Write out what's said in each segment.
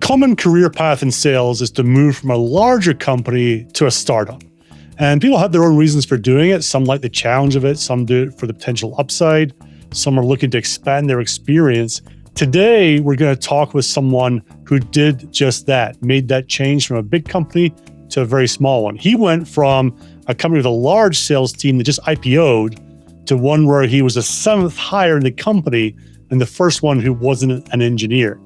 common career path in sales is to move from a larger company to a startup. And people have their own reasons for doing it. Some like the challenge of it, some do it for the potential upside, some are looking to expand their experience. Today, we're going to talk with someone who did just that, made that change from a big company to a very small one. He went from a company with a large sales team that just IPO'd to one where he was the seventh hire in the company and the first one who wasn't an engineer.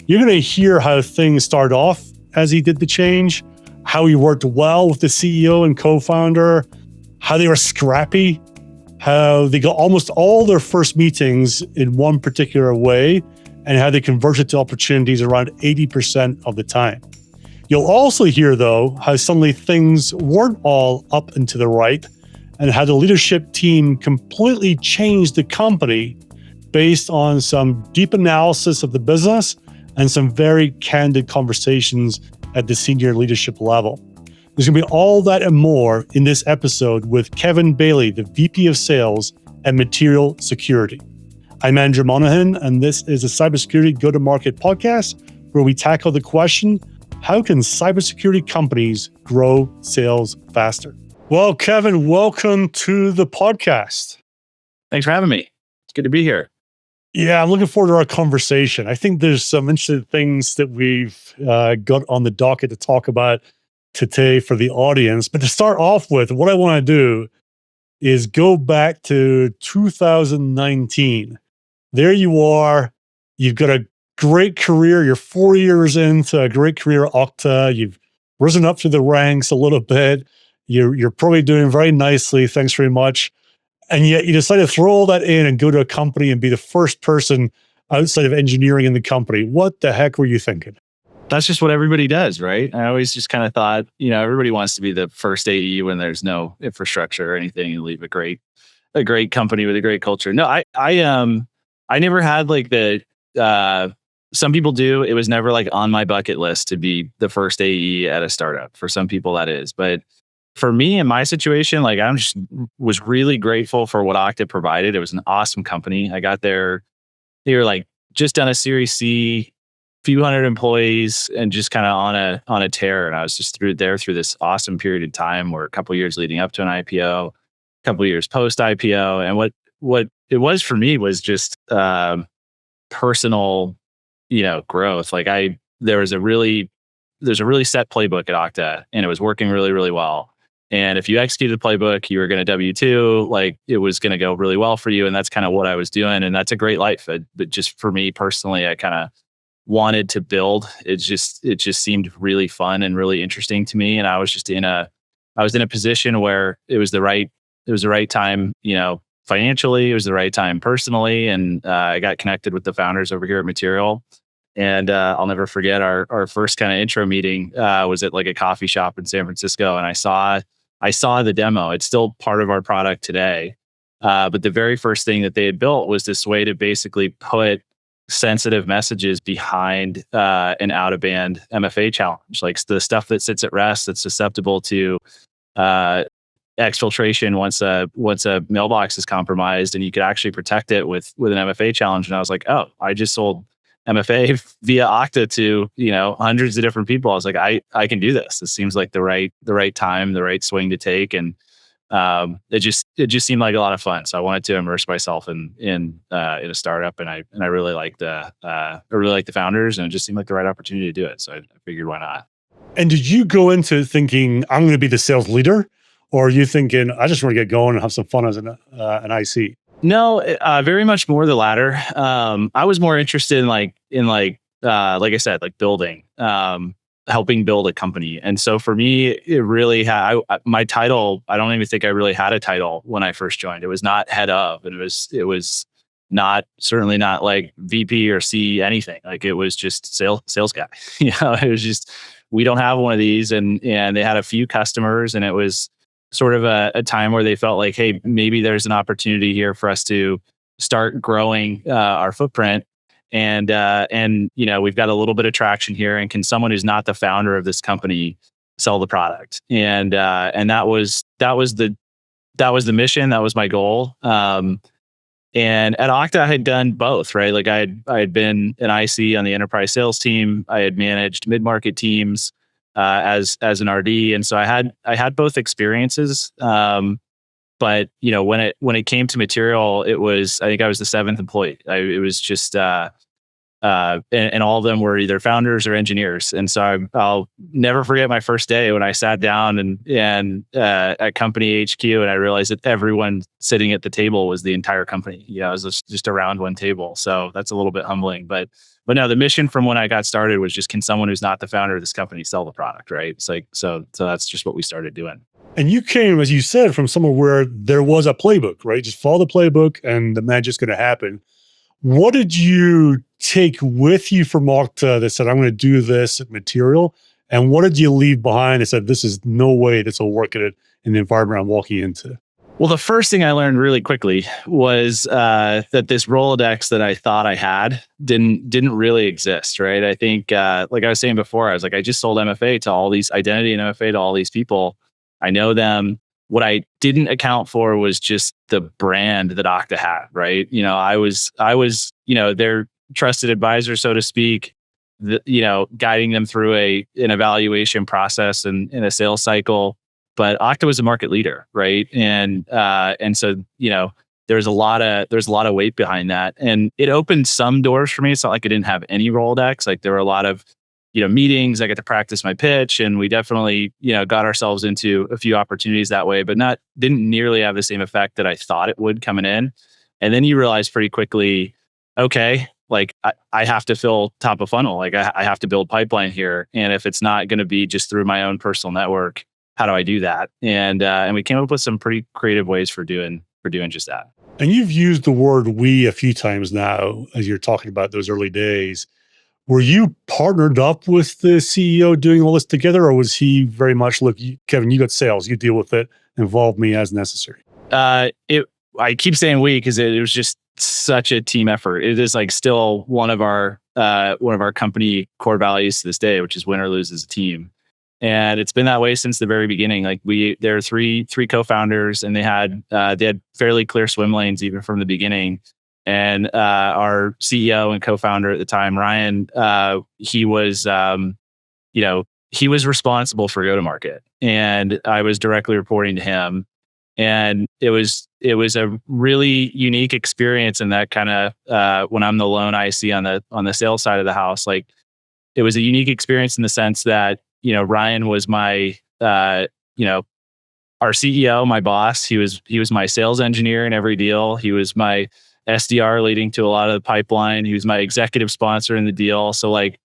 You're going to hear how things started off as he did the change, how he worked well with the CEO and co-founder, how they were scrappy, how they got almost all their first meetings in one particular way, and how they converted to opportunities around 80% of the time. You'll also hear, though, how suddenly things weren't all up and to the right, and how the leadership team completely changed the company based on some deep analysis of the business and some very candid conversations at the senior leadership level. There's going to be all that and more in this episode with Kevin Bailey, the VP of Sales at Material Security. I'm Andrew Monahan, and this is a Cybersecurity Go-to-Market podcast where we tackle the question, how can cybersecurity companies grow sales faster? Well, Kevin, welcome to the podcast. Thanks for having me. It's good to be here. Yeah, I'm looking forward to our conversation. I think there's some interesting things that we've got on the docket to talk about today for the audience. But to start off with, what I want to do is go back to 2019. There you are. You've got a great career. You're 4 years into a great career at Okta. You've risen up through the ranks a little bit. You're probably doing very nicely. Thanks very much. And yet you decide to throw all that in and go to a company and be the first person outside of engineering in the company. What the heck were you thinking? That's just what everybody does, right? I always just kind of thought, everybody wants to be the first AE when there's no infrastructure or anything and leave a great company with a great culture. No, I never had like the, some people do. It was never like on my bucket list to be the first AE at a startup. For some people that is, but for me in my situation, like was really grateful for what Okta provided. It was an awesome company. I got there, they were like just done a Series C, few hundred employees, and just kind of on a tear. And I was just through this awesome period of time, where a couple of years leading up to an IPO, a couple of years post IPO, and what it was for me was just personal, growth. Like there's a really set playbook at Okta, and it was working really, really well. And if you executed the playbook, you were going to W-2, like it was going to go really well for you. And that's kind of what I was doing. And that's a great life. But just for me personally, I kind of wanted to build. It just seemed really fun and really interesting to me. And I was just in a position where it was the right time, financially, it was the right time personally. And I got connected with the founders over here at Material. And I'll never forget our first kind of intro meeting was at like a coffee shop in San Francisco. And I saw the demo. It's still part of our product today. But the very first thing that they had built was this way to basically put sensitive messages behind an out-of-band MFA challenge, like the stuff that sits at rest that's susceptible to exfiltration once a mailbox is compromised, and you could actually protect it with an MFA challenge. And I was like, oh, I just sold MFA via Okta to hundreds of different people. I was like, I can do this. This seems like the right time, the right swing to take, and it just seemed like a lot of fun. So I wanted to immerse myself in a startup, and I really liked the founders, and it just seemed like the right opportunity to do it. So I figured, why not? And did you go into thinking I'm going to be the sales leader, or are you thinking I just want to get going and have some fun as an IC? No, very much more the latter. I was more interested in like I said, like building, helping build a company. And so for me, it really had my title. I don't even think I really had a title when I first joined. It was not head of, and it was certainly not like VP or C anything. Like it was just sales guy. It was just, we don't have one of these, and they had a few customers, and it was sort of a time where they felt like, hey, maybe there's an opportunity here for us to start growing our footprint. And we've got a little bit of traction here. And can someone who's not the founder of this company sell the product? And that was the mission. That was my goal. And at Okta, I had done both, right? Like I had been an IC on the enterprise sales team. I had managed mid market teams as an RD, and so I had both experiences. But when it came to material, it was, I think I was the seventh employee. It was just and all of them were either founders or engineers. And so I'll never forget my first day when I sat down and at company HQ, and I realized that everyone sitting at the table was the entire company. It was just around one table. So that's a little bit humbling. But no, the mission from when I got started was just, can someone who's not the founder of this company sell the product, right? It's like, so that's just what we started doing. And you came, as you said, from somewhere where there was a playbook, right? Just follow the playbook and the magic's going to happen. What did you take with you from Okta that said, I'm going to do this at material? And what did you leave behind that said, this is no way this will work in the environment I'm walking into? Well, the first thing I learned really quickly was that this Rolodex that I thought I had didn't really exist, right? I think, like I was saying before, I was like, I just sold MFA to all these, identity and MFA to all these people. I know them. What I didn't account for was just the brand that Okta had, right? I was their trusted advisor, so to speak, guiding them through an evaluation process and in a sales cycle. But Okta was a market leader, right? And so there's a lot of weight behind that, and it opened some doors for me. It's not like I didn't have any Rolodex. Like, there were a lot of meetings. I got to practice my pitch, and we definitely got ourselves into a few opportunities that way, but didn't nearly have the same effect that I thought it would coming in. And then you realize pretty quickly, okay, like I have to fill top of funnel. Like I have to build pipeline here, and if it's not going to be just through my own personal network, how do I do that? And we came up with some pretty creative ways for doing just that. And you've used the word "we" a few times now as you're talking about those early days. Were you partnered up with the CEO doing all this together, or was he very much, look, Kevin, you got sales, you deal with it, involve me as necessary? I keep saying we because it was just such a team effort. It is like still one of our company core values to this day, which is win or lose as a team. And it's been that way since the very beginning. Like there are three co-founders, and they had fairly clear swim lanes even from the beginning. And our CEO and co-founder at the time, Ryan, he was responsible for go-to-market, and I was directly reporting to him. And it was a really unique experience in that kind of when I'm the lone IC on the sales side of the house. Like, it was a unique experience in the sense that Ryan was my our CEO, my boss. He was my sales engineer in every deal. He was my SDR leading to a lot of the pipeline. He was my executive sponsor in the deal. So like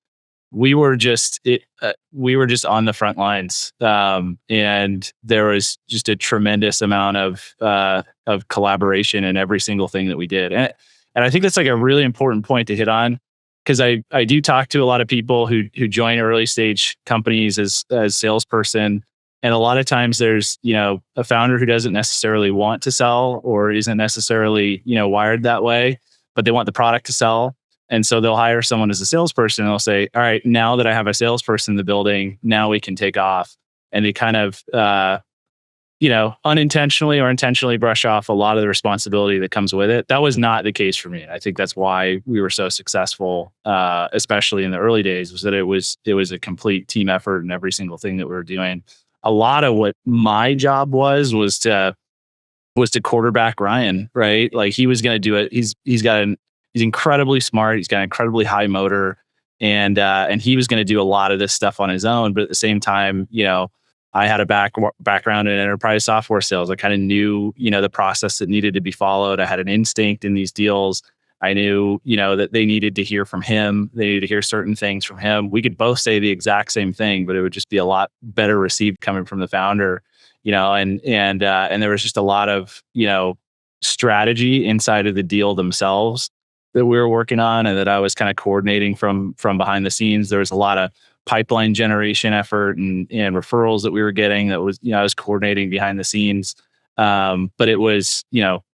we were just on the front lines, and there was just a tremendous amount of collaboration in every single thing that we did. And I think that's like a really important point to hit on, because I do talk to a lot of people who join early stage companies as salesperson. And a lot of times there's, a founder who doesn't necessarily want to sell or isn't necessarily, wired that way, but they want the product to sell. And so they'll hire someone as a salesperson, and they'll say, all right, now that I have a salesperson in the building, now we can take off. And they kind of, unintentionally or intentionally brush off a lot of the responsibility that comes with it. That was not the case for me. I think that's why we were so successful, especially in the early days, was that it was a complete team effort in every single thing that we were doing. A lot of what my job was to quarterback Ryan, right? Like, he was going to do it. He's incredibly smart. He's got an incredibly high motor, and he was going to do a lot of this stuff on his own. But at the same time, I had a background in enterprise software sales. I kind of knew, the process that needed to be followed. I had an instinct in these deals. I knew, that they needed to hear from him. They needed to hear certain things from him. We could both say the exact same thing, but it would just be a lot better received coming from the founder, and there was just a lot of, strategy inside of the deal themselves that we were working on, and that I was kind of coordinating from behind the scenes. There was a lot of pipeline generation effort and referrals that we were getting that was, I was coordinating behind the scenes. But it was,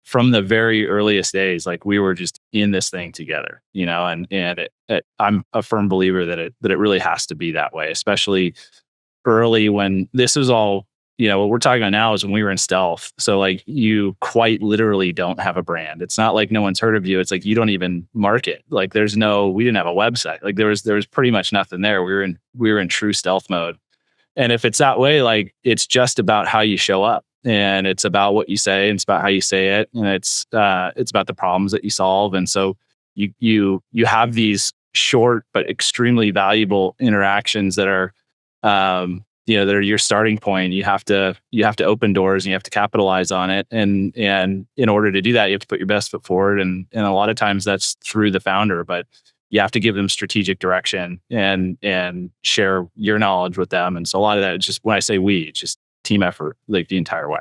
from the very earliest days, like, we were just in this thing together, and I'm a firm believer that it really has to be that way, especially early when this was all what we're talking about now is when we were in stealth. So like you quite literally don't have a brand. It's not like no one's heard of you. It's like you don't even market. Like we didn't have a website. Like there was pretty much nothing there. We were in true stealth mode. And if it's that way, like it's just about how you show up, and it's about what you say, and it's about how you say it, and it's about the problems that you solve. And so you have these short but extremely valuable interactions that are that are your starting point. You have to open doors and you have to capitalize on it. And in order to do that, you have to put your best foot forward. And a lot of times that's through the founder, but you have to give them strategic direction and share your knowledge with them. And so a lot of that is just, when I say we, it's just team effort, like the entire way.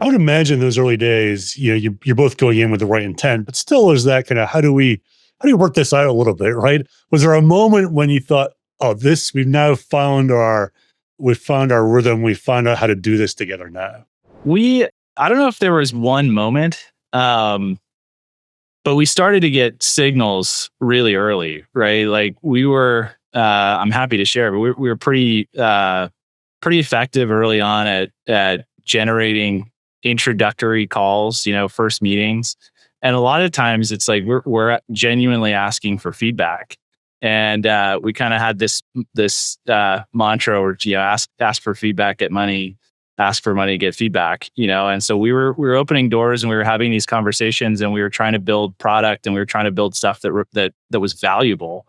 I would imagine those early days, you're both going in with the right intent, but still there's that kind of, how do we work this out a little bit, right? Was there a moment when you thought, oh, we've found our rhythm, we found out how to do this together now? I don't know if there was one moment, but we started to get signals really early, right? Like we were, I'm happy to share, but we were pretty effective early on at generating introductory calls, first meetings. And a lot of times it's like we're genuinely asking for feedback. And we kind of had this mantra where ask for feedback, get money, ask for money, get feedback, And so we were opening doors and we were having these conversations, and we were trying to build product, and we were trying to build stuff that was valuable,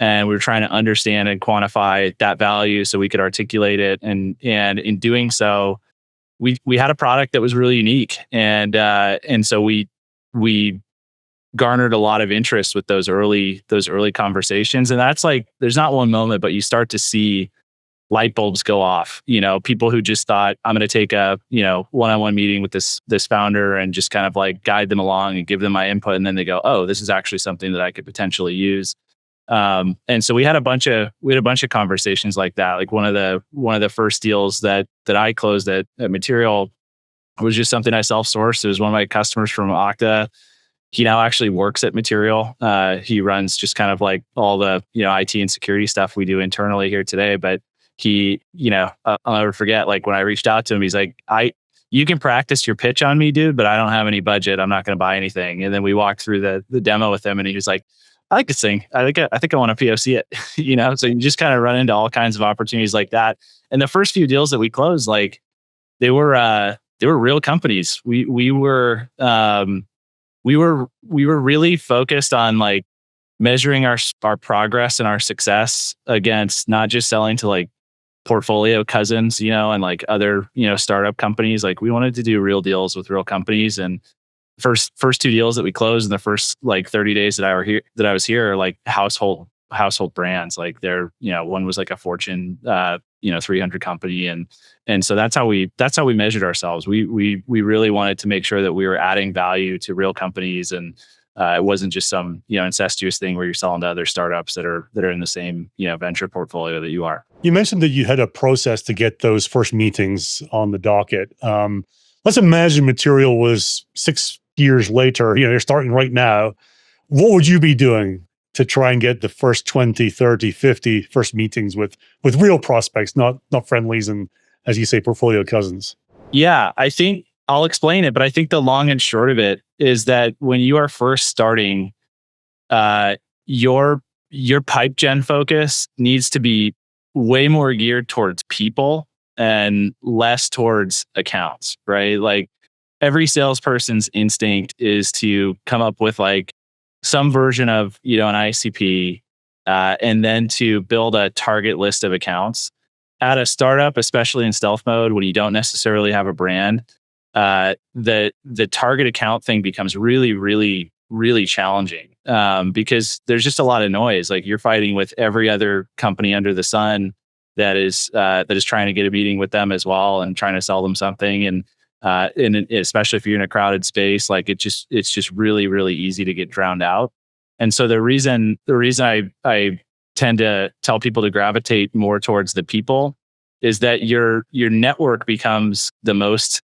and we were trying to understand and quantify that value so we could articulate it. And in doing so, we had a product that was really unique, and so we garnered a lot of interest with those early conversations. And that's like, there's not one moment, but you start to see light bulbs go off. People who just thought, I'm going to take a one-on-one meeting with this founder and just kind of like guide them along and give them my input, and then they go, oh, this is actually something that I could potentially use. And so we had a bunch of conversations like that. Like one of the first deals that I closed at Material was just something I self-sourced. It was one of my customers from Okta. He now actually works at Material. He runs just kind of like all the IT and security stuff we do internally here today. But he, I'll never forget, like when I reached out to him, he's like, you can practice your pitch on me, dude, but I don't have any budget. I'm not going to buy anything. And then we walked through the demo with him, and he was like, I like this thing. I think I want to POC it. So you just kind of run into all kinds of opportunities like that. And the first few deals that we closed, like they were real companies. We were really focused on like measuring our progress and our success against not just selling to like portfolio cousins, and like other, startup companies. Like we wanted to do real deals with real companies. And first two deals that we closed in the first like 30 days that I was here are like household brands. Like they're, one was like a Fortune 300 company. And so that's how we measured ourselves. We really wanted to make sure that we were adding value to real companies, and it wasn't just some, incestuous thing where you're selling to other startups that are in the same, venture portfolio that you are. You mentioned that you had a process to get those first meetings on the docket. Let's imagine Material was 6 years later, you're starting right now. What would you be doing to try and get the first 20, 30, 50 first meetings with real prospects, not friendlies and, as you say, portfolio cousins? Yeah, I think I'll explain it, but I think the long and short of it is that when you are first starting, your pipe gen focus needs to be way more geared towards people and less towards accounts, right? Like every salesperson's instinct is to come up with like some version of, an ICP, and then to build a target list of accounts. At a startup, especially in stealth mode, when you don't necessarily have a brand, the target account thing becomes really, really, really challenging, because there's just a lot of noise. Like you're fighting with every other company under the sun that is trying to get a meeting with them as well and trying to sell them something. And especially if you're in a crowded space, like it's just really, really easy to get drowned out. And so the reason I tend to tell people to gravitate more towards the people is that your network becomes the most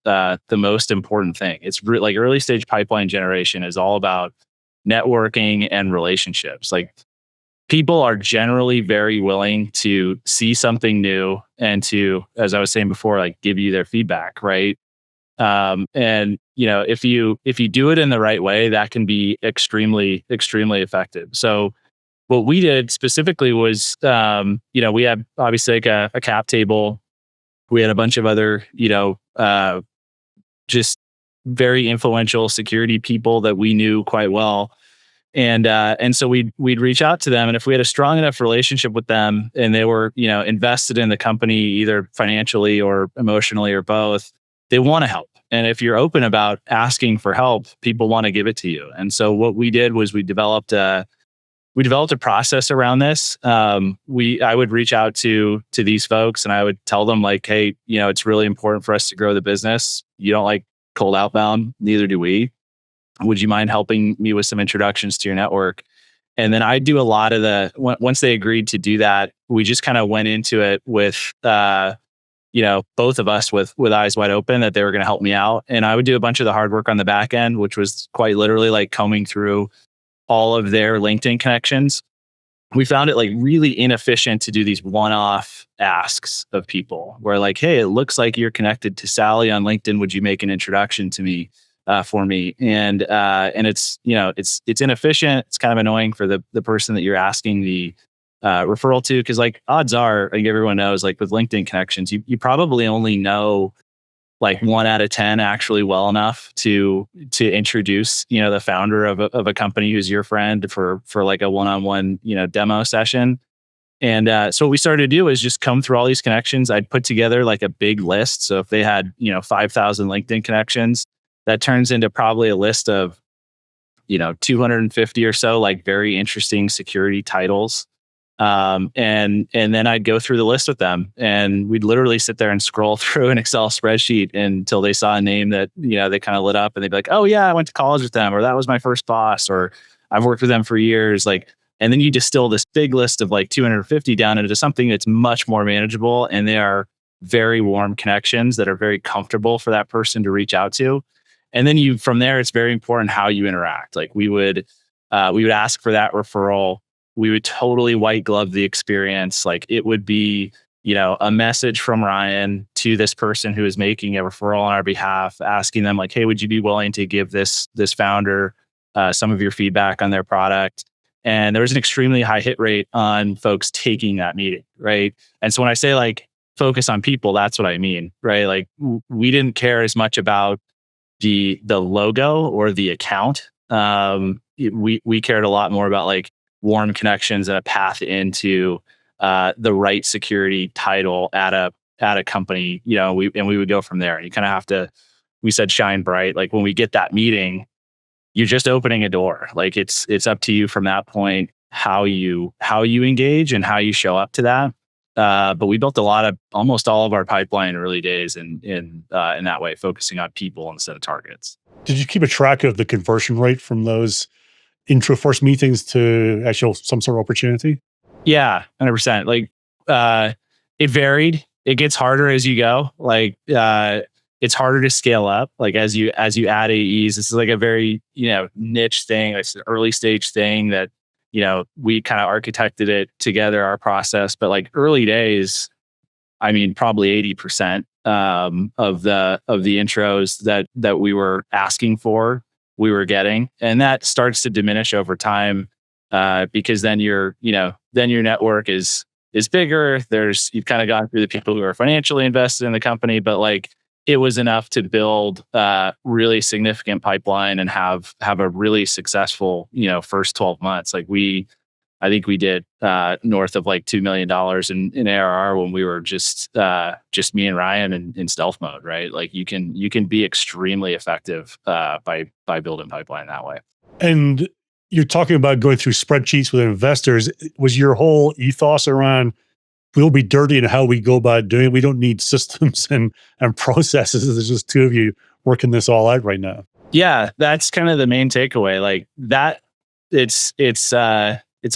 important thing. It's like early stage pipeline generation is all about networking and relationships. Like people are generally very willing to see something new and to, as I was saying before, like give you their feedback, right? And if you do it in the right way, that can be extremely, extremely effective. So what we did specifically was, we had obviously like a cap table. We had a bunch of other, just very influential security people that we knew quite well. And so we'd reach out to them, and if we had a strong enough relationship with them, and they were invested in the company either financially or emotionally or both, they want to help. And if you're open about asking for help, people want to give it to you. And so what we did was we developed a process around this. I would reach out to these folks, and I would tell them like, hey, it's really important for us to grow the business. You don't like cold outbound, neither do we. Would you mind helping me with some introductions to your network? And then I do a lot of once they agreed to do that, we just kind of went into it with, both of us with eyes wide open that they were going to help me out. And I would do a bunch of the hard work on the back end, which was quite literally like combing through all of their LinkedIn connections. We found it like really inefficient to do these one-off asks of people where like, hey, it looks like you're connected to Sally on LinkedIn. Would you make an introduction to me? For me, and it's it's inefficient. It's kind of annoying for the person that you're asking the referral to, because like odds are, like everyone knows, like with LinkedIn connections, you probably only know like 1 out of 10 actually well enough to introduce the founder of a company who's your friend for like a one-on-one demo session. And so what we started to do is just come through all these connections. I'd put together like a big list. So if they had 5,000 LinkedIn connections, that turns into probably a list of 250 or so like very interesting security titles. And then I'd go through the list with them, and we'd literally sit there and scroll through an Excel spreadsheet until they saw a name that they kind of lit up, and they'd be like, oh yeah, I went to college with them, or that was my first boss, or I've worked with them for years. Like, and then you distill this big list of like 250 down into something that's much more manageable, and they are very warm connections that are very comfortable for that person to reach out to. And then from there, it's very important how you interact. Like we would ask for that referral. We would totally white glove the experience. Like it would be, a message from Ryan to this person who is making a referral on our behalf, asking them like, hey, would you be willing to give this founder some of your feedback on their product? And there was an extremely high hit rate on folks taking that meeting, right? And so when I say like focus on people, that's what I mean, right? Like we didn't care as much about the logo or the account. We cared a lot more about like warm connections and a path into the right security title at a company. We would go from there. You kind of have to. We said shine bright. Like when we get that meeting, you're just opening a door. Like it's up to you from that point how you engage and how you show up to that. But we built almost all of our pipeline early days in that way, focusing on people instead of targets. Did you keep a track of the conversion rate from those intro first meetings to actual some sort of opportunity? Yeah, 100%. Like it varied. It gets harder as you go. Like it's harder to scale up. Like as you add AEs, this is like a very niche thing. It's an early stage thing that we kind of architected it together, our process. But like early days, I mean, probably 80% of the intros that we were asking for, we were getting, and that starts to diminish over time because then your network is bigger. You've kind of gone through the people who are financially invested in the company, but like it was enough to build really significant pipeline and have a really successful first 12 months. Like I think we did north of like $2 million in ARR when we were just me and Ryan in stealth mode, right? Like you can be extremely effective by building pipeline that way. And you're talking about going through spreadsheets with investors. Was your whole ethos around we'll be dirty in how we go about doing it? We don't need systems and processes. There's just two of you working this all out right now. Yeah, that's kind of the main takeaway. Like that, it's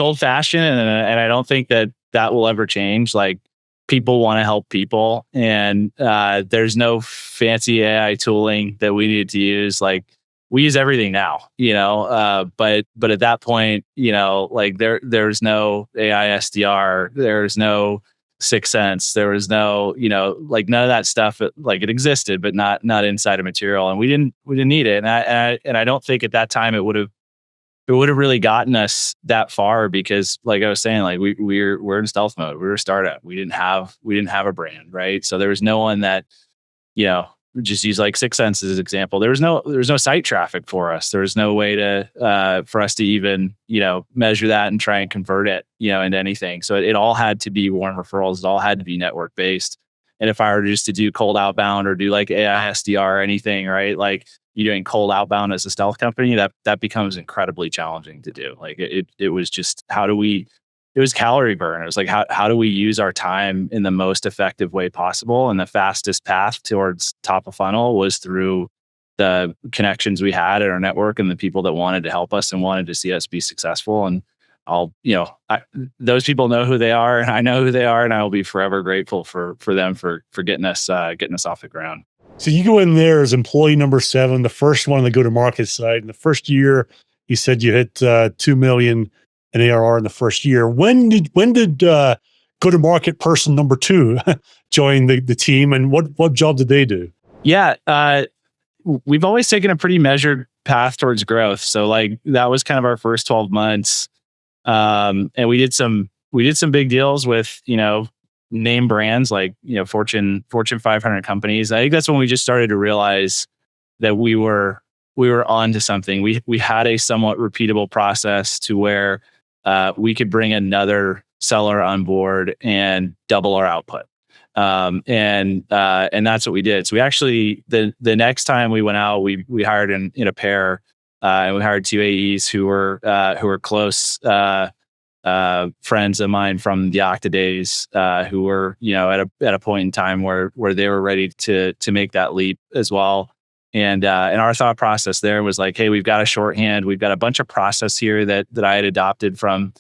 old fashioned, and I don't think that will ever change. Like people want to help people, and there's no fancy AI tooling that we need to use. Like we use everything now, but at that point, like there's no AI SDR, there's no Sixth Sense, there was no, like none of that stuff. Like it existed, but not inside of Material, and we didn't need it. And I don't think at that time it would have really gotten us that far, because like I was saying, like we're in stealth mode. We were a startup. We didn't have a brand, right? So there was no one that, just use like Sixth Sense as an example. There was no site traffic for us. There was no way to for us to even, measure that and try and convert it, into anything. So it all had to be warm referrals. It all had to be network based. And if I were just to do cold outbound or do like AI SDR or anything, right? Like you're doing cold outbound as a stealth company, that becomes incredibly challenging to do. Like it was just, it was calorie burn. It was like, how do we use our time in the most effective way possible? And the fastest path towards top of funnel was through the connections we had at our network and the people that wanted to help us and wanted to see us be successful. And those people know who they are, and I know who they are, and I will be forever grateful for them for getting us off the ground. So you go in there as employee number 7, the first one on the go-to-market side. In the first year, you said you hit 2 million in ARR in the first year. When did go-to-market person number 2 join the team, and what job did they do? Yeah, we've always taken a pretty measured path towards growth. So like that was kind of our first 12 months, and we did some big deals with name brands like Fortune 500 companies. I think that's when we just started to realize that we were on to something. We had a somewhat repeatable process to where we could bring another seller on board and double our output. And that's what we did. So we actually, the next time we went out, we hired in a pair, and we hired 2 AEs who were close friends of mine from the Okta days, who were at a point in time where they were ready to make that leap as well. And our thought process there was like, hey, we've got a shorthand, we've got a bunch of process here that I had adopted from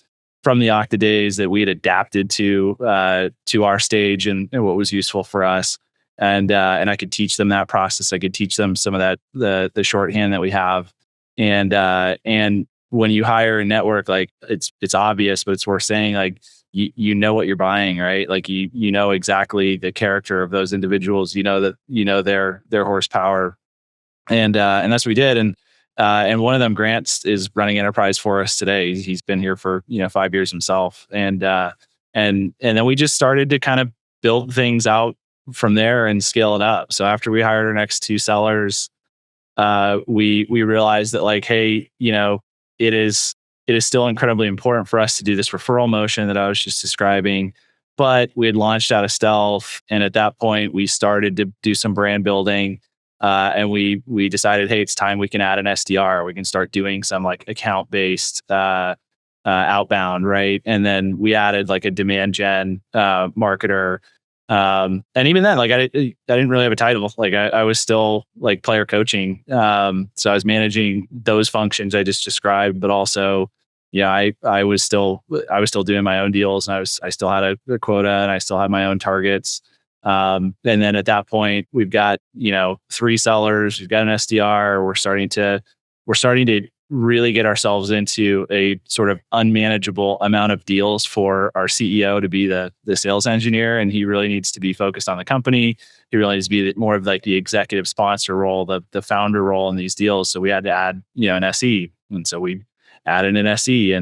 the Okta days, that we had adapted to our stage and what was useful for us. And I could teach them that process. I could teach them some of that, the shorthand that we have. And when you hire a network, like it's obvious, but it's worth saying, like you know what you're buying, right? Like you know exactly the character of those individuals. Their horsepower, and that's what we did. And one of them, Grant, is running enterprise for us today. He's been here for 5 years himself, and then we just started to kind of build things out from there and scale it up. So after we hired our next 2 sellers, we realized that like, hey, it is still incredibly important for us to do this referral motion that I was just describing, but we had launched out of stealth, and at that point we started to do some brand building. And we decided, hey, it's time we can add an SDR. We can start doing some like account-based outbound, right? And then we added like a demand gen marketer. And even then, like I didn't really have a title. Like I was still like player coaching. So I was managing those functions I just described, but also, I was still doing my own deals, and I still had a quota, and I still had my own targets. And then at that point, we've got 3 sellers, we've got an SDR. We're starting to really get ourselves into a sort of unmanageable amount of deals for our CEO to be the sales engineer, and he really needs to be focused on the company. He really needs to be more of like the executive sponsor role, the founder role in these deals. So we had to add an SE, and so we added an SE,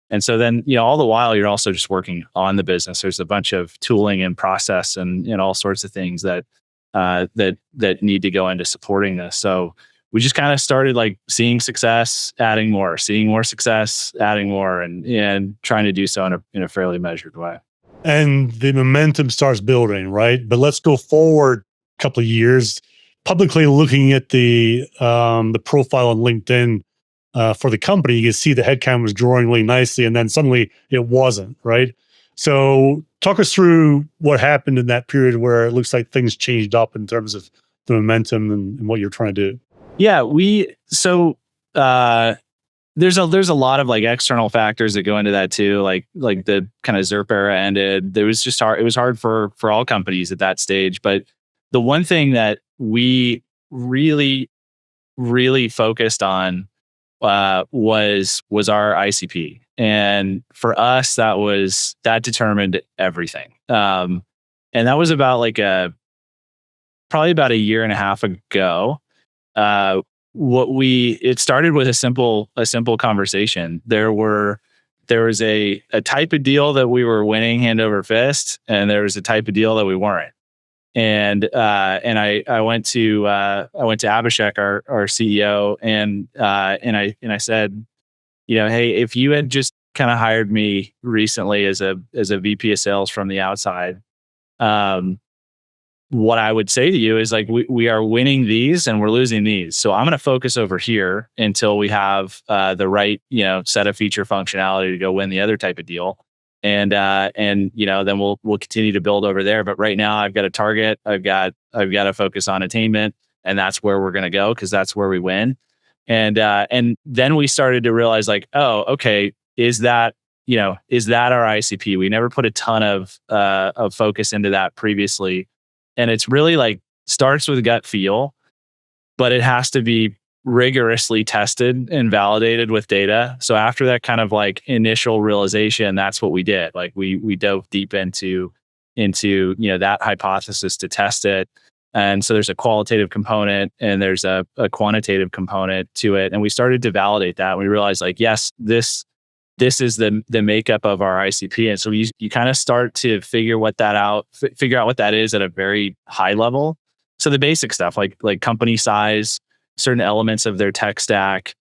and so then, all the while you're also just working on the business. There's a bunch of tooling and process and all sorts of things that need to go into supporting this. So we just kind of started like seeing success, adding more, seeing more success, adding more, and trying to do so in a fairly measured way. And the momentum starts building, right? But let's go forward a couple of years, publicly looking at the profile on LinkedIn. For the company, you can see the headcount was growing really nicely, and then suddenly it wasn't, right? So talk us through what happened in that period where it looks like things changed up in terms of the momentum and what you're trying to do. Yeah, there's a lot of like external factors that go into that too, like the kind of ZERP era ended. It was just hard. It was hard for all companies at that stage. But the one thing that we really really focused on was our ICP. And for us, that determined everything. And that was about probably about a year and a half ago. It started with a simple conversation. There was a type of deal that we were winning hand over fist, and there was a type of deal that we weren't. And I went to Abhishek, our CEO, and I said, hey, if you had just kind of hired me recently as a VP of sales from the outside, what I would say to you is we are winning these and we're losing these. So I'm going to focus over here until we have the right set of feature functionality to go win the other type of deal. And then we'll continue to build over there. But right now I've got a target. I've got to focus on attainment, and that's where we're going to go because that's where we win. And then we started to realize oh, okay, is that our ICP? We never put a ton of focus into that previously. And it's really starts with gut feel, but it has to be rigorously tested and validated with data. So after that kind of initial realization, that's what we did. We dove deep into that hypothesis to test it. And so there's a qualitative component and there's a quantitative component to it. And we started to validate that. We realized yes, this is the makeup of our ICP. And so you kind of start to figure out what that is at a very high level. So the basic stuff like company size, certain elements of their tech stack,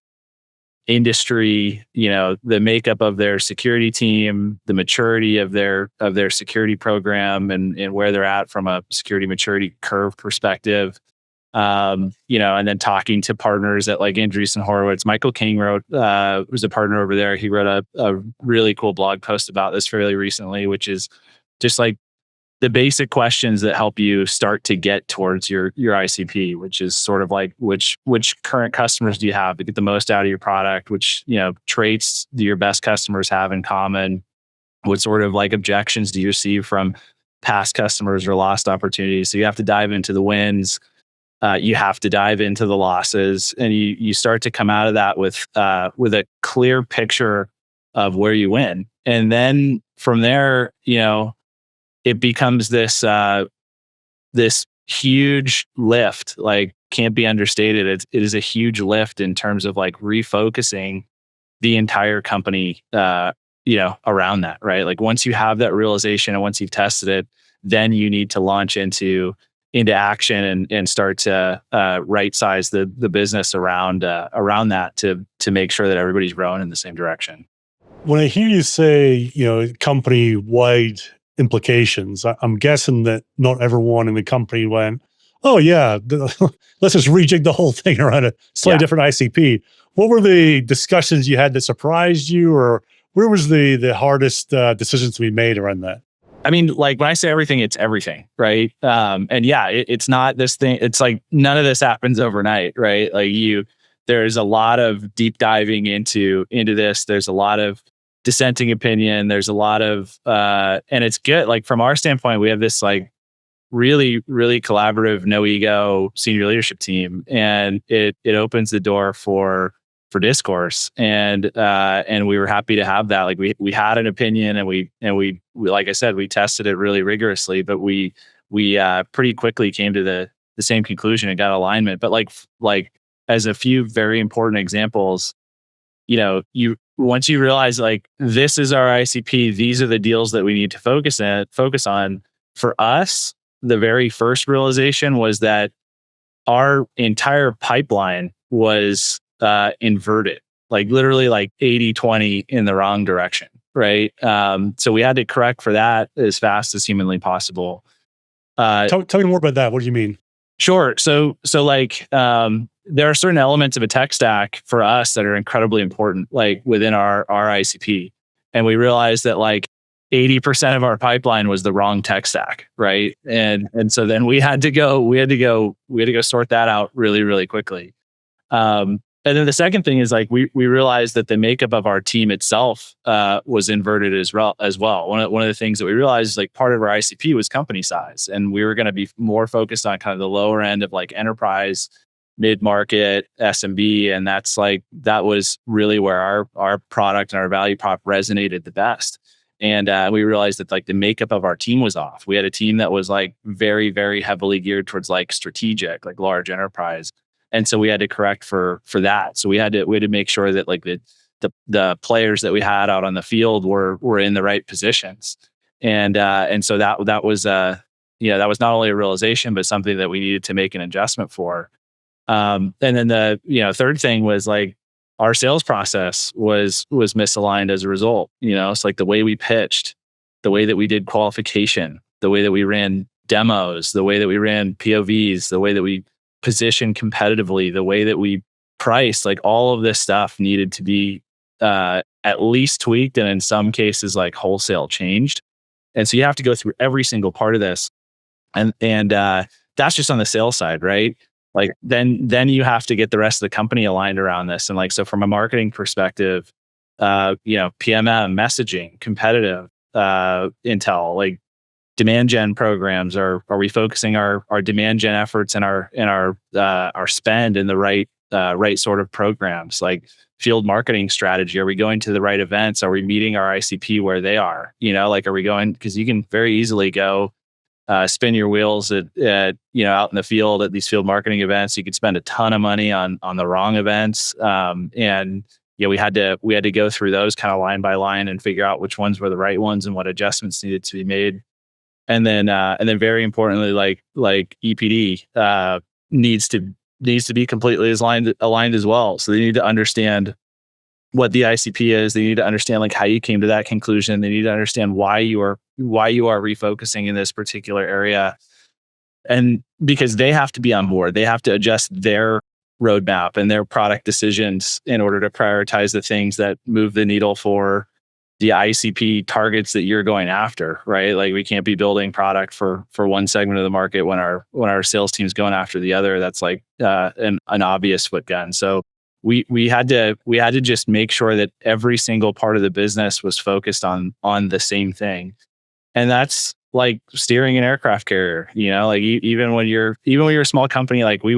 industry, the makeup of their security team, the maturity of their security program and where they're at from a security maturity curve perspective. And then talking to partners at Andreessen Horowitz. Michael King was a partner over there. He wrote a really cool blog post about this fairly recently, which is just the basic questions that help you start to get towards your ICP, which is sort of which current customers do you have to get the most out of your product, which traits do your best customers have in common, what sort of objections do you receive from past customers or lost opportunities. So you have to dive into the wins. You have to dive into the losses, and you start to come out of that with a clear picture of where you win. And then from there, it becomes this huge lift, can't be understated. It is a huge lift in terms of refocusing the entire company, around that, right? Once you have that realization and once you've tested it, then you need to launch into action and start to right size the business around that to make sure that everybody's rowing in the same direction. When I hear you say, company wide implications, I'm guessing that not everyone in the company went, oh yeah, let's just rejig the whole thing around a slightly different ICP. What were the discussions you had that surprised you, or where was the hardest decisions to be made around that? I mean, when I say everything, it's everything, right? And yeah, it's not this thing. It's none of this happens overnight, right? There's a lot of deep diving into this. There's a lot of dissenting opinion. There's a lot of, and it's good. From our standpoint, we have this really, really collaborative, no ego senior leadership team, and it opens the door for discourse, and we were happy to have that. We had an opinion, and we like I said, we tested it really rigorously, but we pretty quickly came to the same conclusion and got alignment. But as a few very important examples, once you realize this is our ICP, these are the deals that we need to focus on. For us, the very first realization was that our entire pipeline was inverted, literally 80-20 in the wrong direction, right? So we had to correct for that as fast as humanly possible. Tell me more about that. What do you mean? Sure. So there are certain elements of a tech stack for us that are incredibly important, within our ICP. And we realized that 80% of our pipeline was the wrong tech stack, right? And so then we had to go sort that out really, really quickly. And then the second thing is we realized that the makeup of our team itself was inverted as well. One of the things that we realized is part of our ICP was company size, and we were going to be more focused on kind of the lower end of enterprise, mid-market, SMB, and that was really where our product and our value prop resonated the best. And we realized that like the makeup of our team was off. We had a team that was like very, very heavily geared towards like strategic, like large enterprise. And so we had to correct for that. So we had to make sure that like the players that we had out on the field were in the right positions. And so that was that was not only a realization, but something that we needed to make an adjustment for. And then the third thing was like our sales process was misaligned as a result. It's like the way we pitched, the way that we did qualification, the way that we ran demos, the way that we ran POVs, the way that we positioned competitively, the way that we priced, like all of this stuff needed to be at least tweaked, and in some cases like wholesale changed. And so you have to go through every single part of this, and that's just on the sales side, right? Like then you have to get the rest of the company aligned around this. And like, so from a marketing perspective, PMM, messaging, competitive intel, like demand gen programs, are we focusing our demand gen efforts and our spend in the right sort of programs? Like field marketing strategy, are we going to the right events? Are we meeting our ICP where they are? Like, are we going, because you can very easily go spin your wheels at out in the field at these field marketing events. You could spend a ton of money on the wrong events, and we had to go through those kind of line by line and figure out which ones were the right ones and what adjustments needed to be made. And then very importantly, like EPD needs to be completely aligned as well. So they need to understand what the ICP is. They need to understand like how you came to that conclusion. They need to understand why you are refocusing in this particular area. And because they have to be on board, they have to adjust their roadmap and their product decisions in order to prioritize the things that move the needle for the ICP targets that you're going after, right? Like we can't be building product for one segment of the market when our sales team's going after the other. That's like an obvious foot gun. So we had to just make sure that every single part of the business was focused on the same thing. And that's like steering an aircraft carrier, like even when you're a small company, like we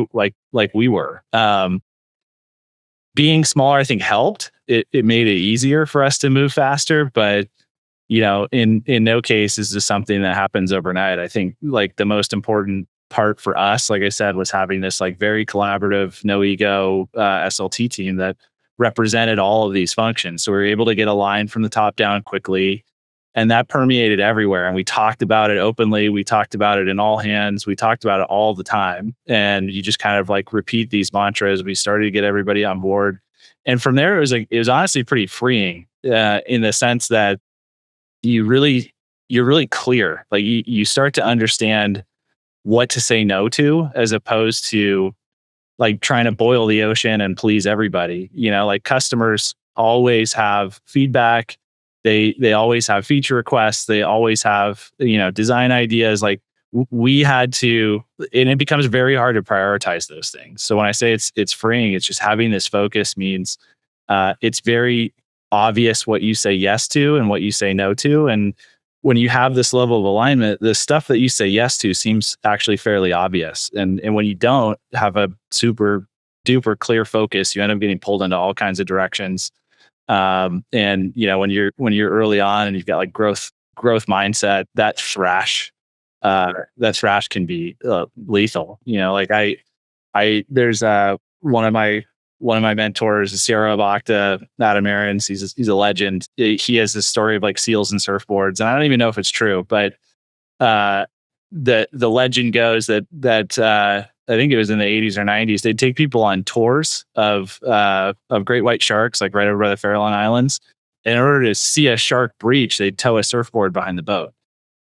were, being smaller, I think helped. It made it easier for us to move faster, but in no case is this something that happens overnight. I think like the most important part for us, like I said, was having this like very collaborative, no ego SLT team that represented all of these functions. So we were able to get aligned from the top down quickly, and that permeated everywhere. And we talked about it openly. We talked about it in all hands. We talked about it all the time. And you just kind of like repeat these mantras. We started to get everybody on board. And from there, it was honestly pretty freeing in the sense that you're really clear. Like you start to understand what to say no to, as opposed to like trying to boil the ocean and please everybody. Like customers always have feedback. They always have feature requests. They always have, design ideas. Like we had to, and it becomes very hard to prioritize those things. So when I say it's freeing, it's just having this focus means it's very obvious what you say yes to and what you say no to. And when you have this level of alignment, the stuff that you say yes to seems actually fairly obvious. And when you don't have a super duper clear focus, you end up getting pulled into all kinds of directions. And when you're early on and you've got like growth mindset, that thrash can be lethal. Like there's one of my mentors, the CRO of Okta, Adam Aarons. He's a legend. He has this story of like seals and surfboards, and I don't even know if it's true, but the legend goes that I think it was in the 80s or 90s, they'd take people on tours of great white sharks, like right over by the Farallon Islands. In order to see a shark breach, they'd tow a surfboard behind the boat,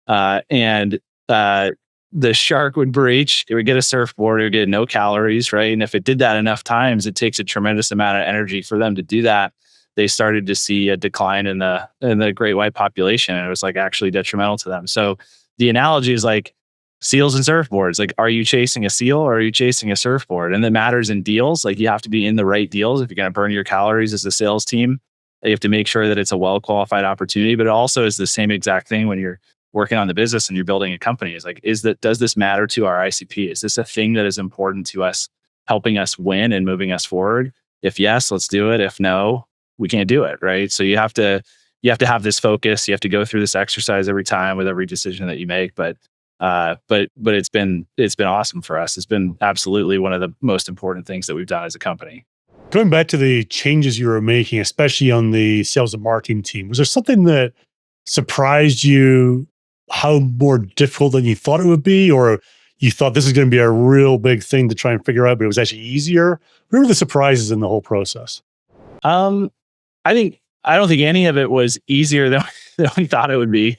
and the shark would breach. It would get a surfboard. It would get no calories, right? And if it did that enough times, it takes a tremendous amount of energy for them to do that. They started to see a decline in the great white population, and it was like actually detrimental to them. So the analogy is like seals and surfboards. Like, are you chasing a seal or are you chasing a surfboard? And that matters in deals. Like, you have to be in the right deals if you're going to burn your calories as a sales team. You have to make sure that it's a well-qualified opportunity, but it also is the same exact thing when you're working on the business and you're building a company. Is like, does this matter to our ICP? Is this a thing that is important to us helping us win and moving us forward? If yes, let's do it. If no, we can't do it, right? So you have to have this focus. You have to go through this exercise every time with every decision that you make. But it's been awesome for us. It's been absolutely one of the most important things that we've done as a company. Going back to the changes you were making, especially on the sales and marketing team, was there something that surprised you how more difficult than you thought it would be, or you thought this is going to be a real big thing to try and figure out, but it was actually easier? What were the surprises in the whole process? I don't think any of it was easier than we thought it would be.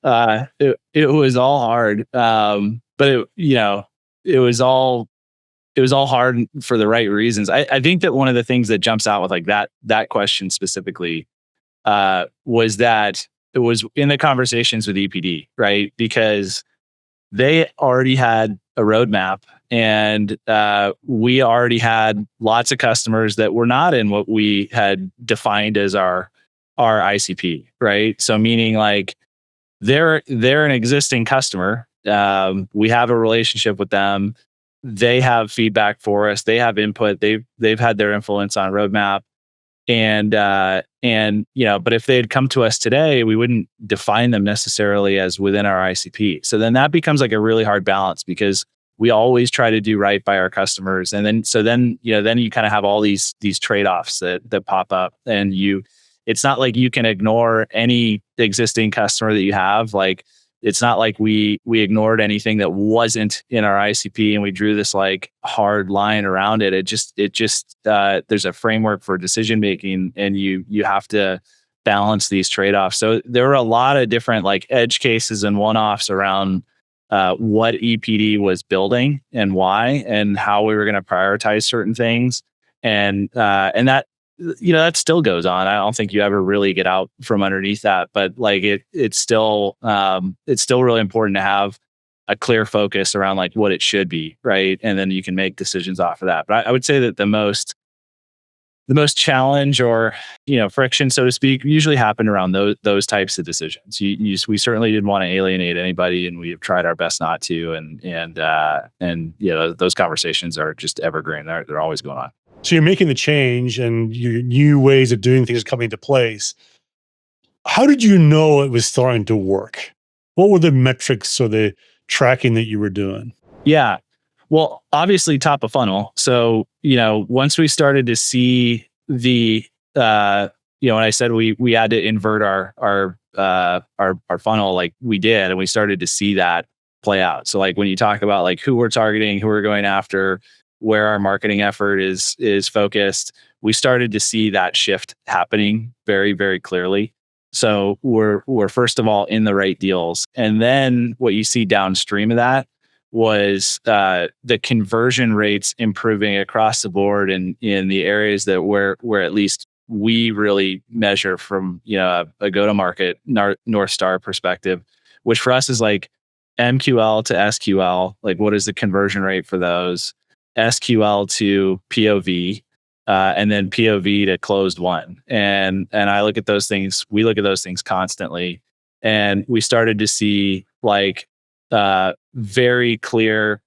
It was all hard, but it was all hard for the right reasons. I think that one of the things that jumps out with like that question specifically was that it was in the conversations with EPD, right? Because they already had a roadmap, and we already had lots of customers that were not in what we had defined as our ICP, right? So meaning like they're an existing customer. We have a relationship with them. They have feedback for us. They have input. They've had their influence on roadmap. And but if they had come to us today, we wouldn't define them necessarily as within our ICP. So then that becomes like a really hard balance, because we always try to do right by our customers. And then you kind of have all these trade-offs that pop up, and it's not like you can ignore any existing customer that you have. Like, it's not like we ignored anything that wasn't in our ICP and we drew this like hard line around it. It just there's a framework for decision making, and you have to balance these trade-offs. So there were a lot of different like edge cases and one-offs around what EPD was building and why, and how we were going to prioritize certain things, and that that still goes on. I don't think you ever really get out from underneath that, but like it's still really important to have a clear focus around like what it should be, right? And then you can make decisions off of that. But I would say that the most challenge or friction, so to speak, usually happen around those types of decisions. We certainly didn't want to alienate anybody, and we have tried our best not to. And those conversations are just evergreen. They're always going on. So you're making the change, and your new ways of doing things are coming into place. How did you know it was starting to work? What were the metrics or the tracking that you were doing? Yeah. Well, obviously top of funnel. So, once we started to see the, when I said we had to invert our funnel, like we did, and we started to see that play out. So like when you talk about like who we're targeting, who we're going after, where our marketing effort is focused, we started to see that shift happening very, very clearly. So we're first of all in the right deals. And then what you see downstream of that was the conversion rates improving across the board in the areas that where at least we really measure from a go-to-market North Star perspective, which for us is like MQL to SQL, like what is the conversion rate for those? SQL to POV, and then POV to closed won. And I look at those things, we look at those things constantly. And we started to see like very clear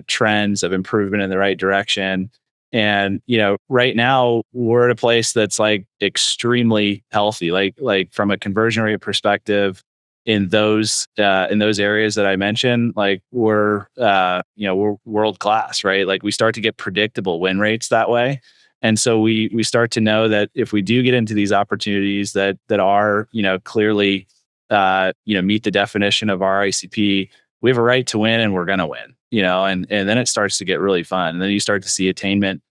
trends of improvement in the right direction. And right now we're at a place that's like extremely healthy, like from a conversion rate perspective. In those areas that I mentioned, like we're world class, right? Like we start to get predictable win rates that way, and so we start to know that if we do get into these opportunities that are clearly meet the definition of our ICP, we have a right to win, and we're gonna win, and then it starts to get really fun, and then you start to see attainment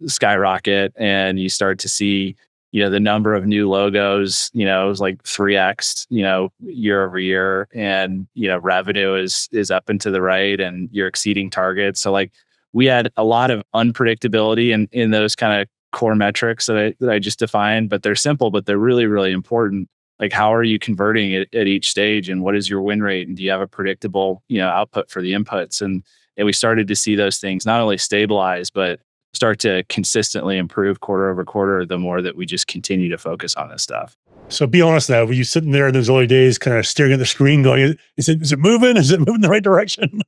skyrocket, and you start to see the number of new logos, is like 3x, year over year, and revenue is up and to the right, and you're exceeding targets. So like we had a lot of unpredictability in those kind of core metrics that I just defined, but they're simple, but they're really, really important. Like how are you converting it at each stage, and what is your win rate, and do you have a predictable output for the inputs? And we started to see those things not only stabilize, but start to consistently improve quarter over quarter, the more that we just continue to focus on this stuff. So be honest now, were you sitting there in those early days kind of staring at the screen going, is it moving? Is it moving in the right direction?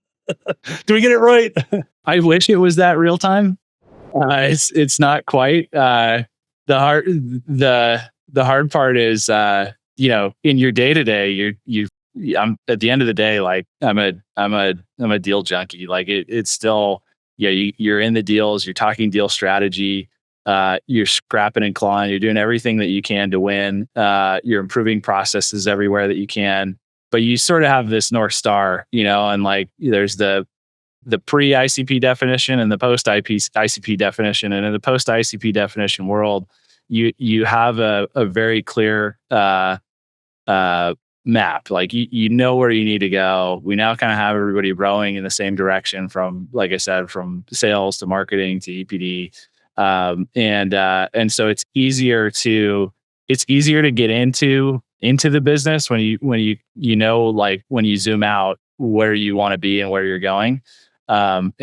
Do we get it right? I wish it was that real time. It's not quite. The hard part is, in your day to day, I'm at the end of the day, like I'm a deal junkie. Like it's still, you're in the deals, you're talking deal strategy, you're scrapping and clawing, you're doing everything that you can to win. You're improving processes everywhere that you can, but you sort of have this North Star, and like there's the pre-ICP definition and the post-ICP definition. And in the post-ICP definition world, you have a very clear map. Like you know where you need to go. We now kind of have everybody rowing in the same direction from, like I said, from sales to marketing to EPD. And so it's easier to get into the business when you know, like when you zoom out where you want to be and where you're going. And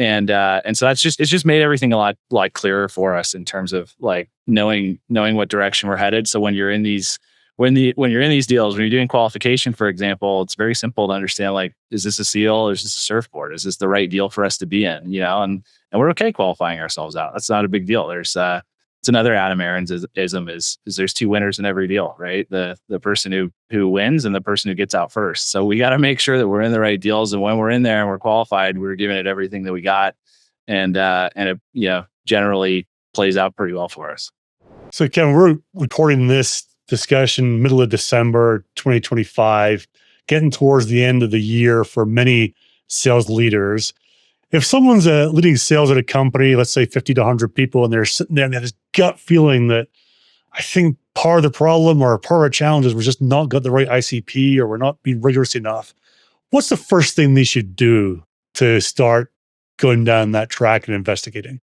so it's just made everything a lot clearer for us in terms of like knowing what direction we're headed. So when you're in these deals, when you're doing qualification, for example, it's very simple to understand, like, is this a seal or is this a surfboard? Is this the right deal for us to be in? And we're okay qualifying ourselves out. That's not a big deal. It's another Adam Aarons-ism is there's two winners in every deal, right? The person who wins and the person who gets out first. So we got to make sure that we're in the right deals, and when we're in there and we're qualified, we're giving it everything that we got, and it generally plays out pretty well for us. So Kevin, we're recording this discussion middle of December 2025, getting towards the end of the year for many sales leaders. If someone's leading sales at a company, let's say 50 to 100 people, and they're sitting there and they have this gut feeling that I think part of the problem or part of our challenge is we're just not got the right ICP or we're not being rigorous enough, what's the first thing they should do to start going down that track and investigating?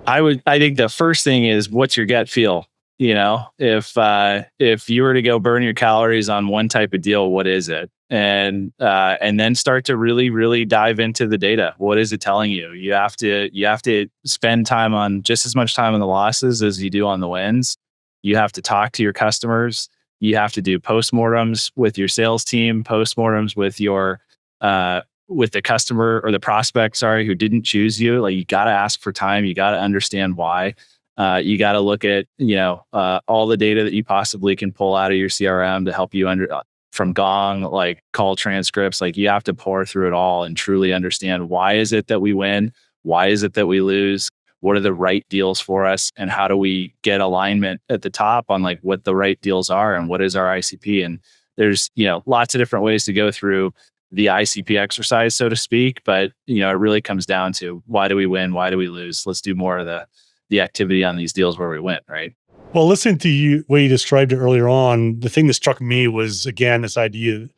I think the first thing is, what's your gut feel? If you were to go burn your calories on one type of deal, what is it? And then start to really, really dive into the data. What is it telling you? You have to spend time on just as much time on the losses as you do on the wins. You have to talk to your customers. You have to do postmortems with your sales team, postmortems with your with the customer or the prospect, who didn't choose you. Like, you got to ask for time. You got to understand why. You got to look at, all the data that you possibly can pull out of your CRM to help you from Gong, like call transcripts. Like, you have to pour through it all and truly understand, why is it that we win? Why is it that we lose? What are the right deals for us? And how do we get alignment at the top on like what the right deals are and what is our ICP? And there's, lots of different ways to go through the ICP exercise, so to speak. But, it really comes down to, why do we win? Why do we lose? Let's do more of the activity on these deals where we win, right? Well, listening to you, way you described it earlier on, the thing that struck me was, again, this idea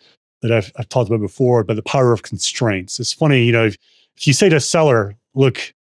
that I've talked about before, but the power of constraints. It's funny, if you say to a seller, look,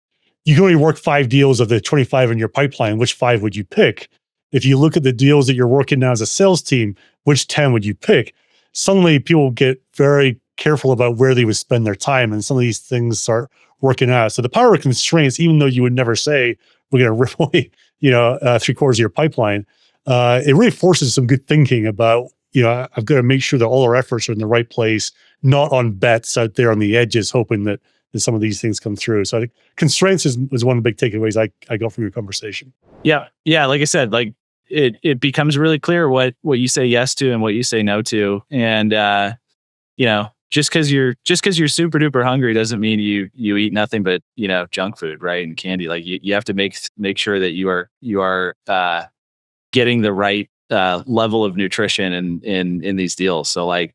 you can only work 5 deals of the 25 in your pipeline, which 5 would you pick? If you look at the deals that you're working now as a sales team, which 10 would you pick? Suddenly people get very careful about where they would spend their time, and some of these things start working out. So the power of constraints, even though you would never say, we're going to rip away, 3/4 of your pipeline, it really forces some good thinking about, I've got to make sure that all our efforts are in the right place, not on bets out there on the edges, hoping that some of these things come through. So I think constraints was one of the big takeaways I got from your conversation. Yeah. Like I said, like it becomes really clear what you say yes to and what you say no to. And, just because you're super duper hungry doesn't mean you eat nothing but, junk food, right? And candy. Like you have to make sure that you are getting the right level of nutrition in these deals. So like,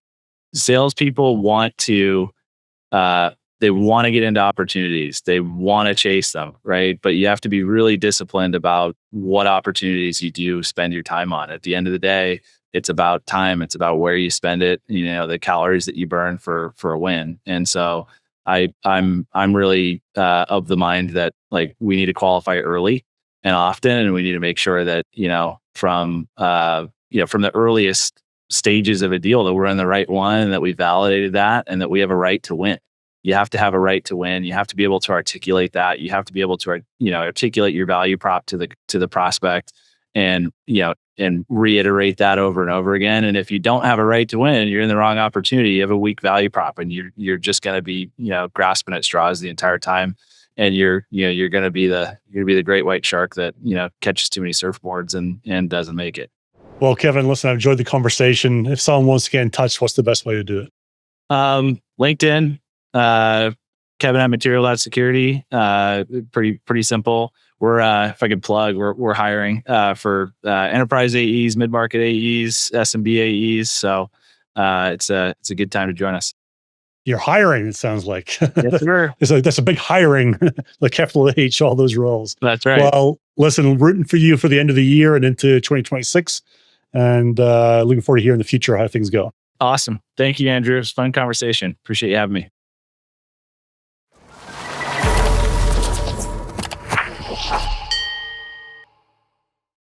salespeople want to they want to get into opportunities. They want to chase them, right? But you have to be really disciplined about what opportunities you do spend your time on. At the end of the day, it's about time. It's about where you spend it. The calories that you burn for a win. And so I'm really of the mind that, like, we need to qualify early and often, and we need to make sure that from the earliest stages of a deal that we're in the right one, and that we validated that, and that we have a right to win. You have to have a right to win. You have to be able to articulate that. You have to be able to articulate your value prop to the prospect, and and reiterate that over and over again. And if you don't have a right to win, you're in the wrong opportunity. You have a weak value prop, and you're just going to be grasping at straws the entire time. And you're going to be the great white shark that catches too many surfboards and doesn't make it. Well, Kevin, listen, I've enjoyed the conversation. If someone wants to get in touch, what's the best way to do it? LinkedIn, Kevin at Material.Security. Pretty simple. We're if I could plug, we're hiring for enterprise AEs, mid-market AEs, SMB AEs. So it's a good time to join us. You're hiring, it sounds like. Yes, sir. That's a big hiring, like capital H, all those roles. That's right. Well, listen, rooting for you for the end of the year and into 2026, and looking forward to hearing in the future how things go. Awesome. Thank you, Andrew. It was a fun conversation. Appreciate you having me.